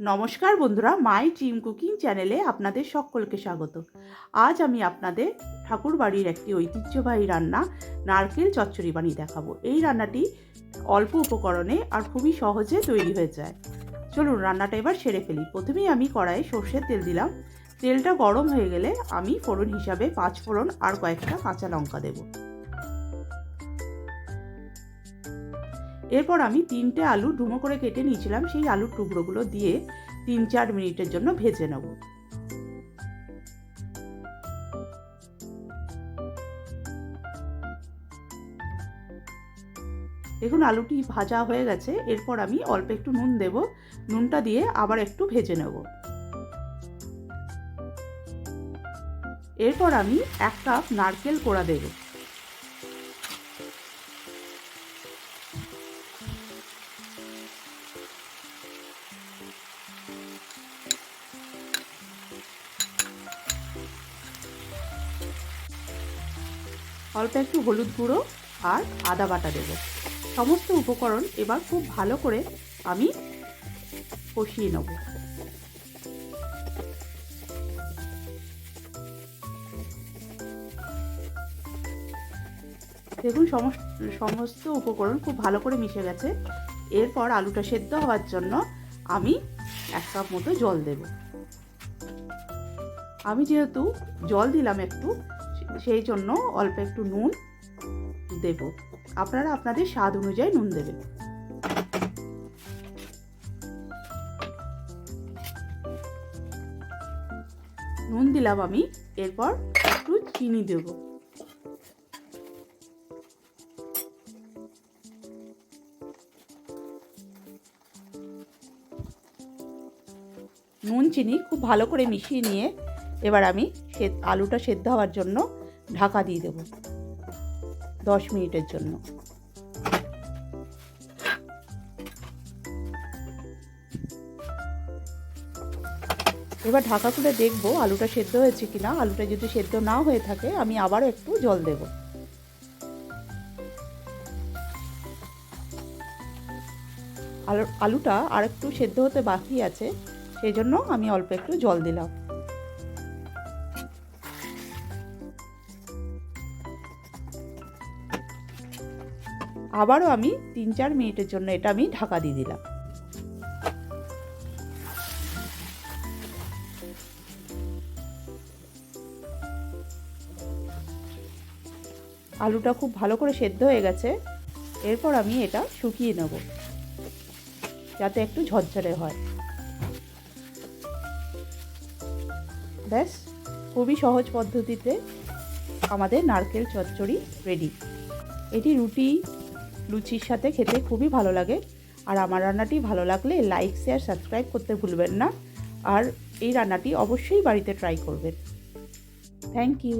নমস্কার বন্ধুরা, my dream cooking চ্যানেলে আপনাদের সকলকে স্বাগত। আজ আমি আপনাদের ঠাকুরবাড়ির একটি ঐতিহ্যবাহী রান্না নারকেল চচ্চড়ি বানিয়ে দেখাবো। এই রান্নাটি অল্প উপকরণে আর খুবই সহজে তৈরি হয়ে যায়। চলুন রান্নাটা এবার সেরে ফেলি। প্রথমেই আমি কড়াইয়ে সর্ষের তেল দিলাম। তেলটা গরম হয়ে গেলে আমি ফোড়ন হিসাবে 5 ফোড়ন আর কয়েকটা কাঁচা লঙ্কা দেব। এরপর আমি 3টে আলু ডুমো করে কেটে নিয়েছিলাম, সেই আলুর টুকরোগুলো দিয়ে 3-4 মিনিটের জন্য ভেজে নেব। দেখুন আলুটি ভাজা হয়ে গেছে। এরপর আমি অল্প একটু নুন দেব। নুনটা দিয়ে আবার একটু ভেজে নেব। এরপর আমি 1 কাপ নারকেল কোড়া দেব। অল্প একটু হলুদ গুঁড়ো আর আদা বাটা দেব। সমস্ত উপকরণ এবার খুব ভালো করে আমি কষিয়ে নেব। দেখুন সমস্ত উপকরণ খুব ভালো করে মিশে গেছে। এরপর আলুটা সেদ্ধ হওয়ার জন্য আমি 1 কাপ মতো জল দেব। আমি যেহেতু জল দিলাম একটু, সেই জন্য অল্প একটু নুন দেব। আপনারা আপনাদের স্বাদ অনুযায়ী নুন দেবেন। নুন দিলাম আমি। এরপর একটু চিনি দেব। নুন চিনি খুব ভালো করে মিশিয়ে নিয়ে এবার আমি আলুটা সেদ্ধ হওয়ার জন্য ঢাকা দিয়ে দেব 10 মিনিটের জন্য। এবার ঢাকা খুলে দেখব আলুটা সেদ্ধ হয়েছে কিনা। আলুটা যদি সেদ্ধ না হয়ে থাকে আমি আবারও একটু জল দেব। আলুটা আর একটু সেদ্ধ হতে বাকি আছে, সেই জন্য আমি অল্প একটু জল দিলাম। আবারও আমি 3-4 মিনিটের জন্য এটা আমি ঢাকা দিয়ে দিলাম। আলুটা খুব ভালো করে সেদ্ধ হয়ে গেছে। এরপর আমি এটা শুকিয়ে নেব যাতে একটু ঝরঝরে হয়। ব্যাস, খুবই সহজ পদ্ধতিতে আমাদের নারকেল চচ্চড়ি রেডি। এটি রুটি লুচির সাথে খেতে খুবই ভালো লাগে। আর আমার রান্নাটি ভালো লাগলে লাইক, শেয়ার, সাবস্ক্রাইব করতে ভুলবেন না। আর এই রান্নাটি অবশ্যই বাড়িতে ট্রাই করবেন। Thank you.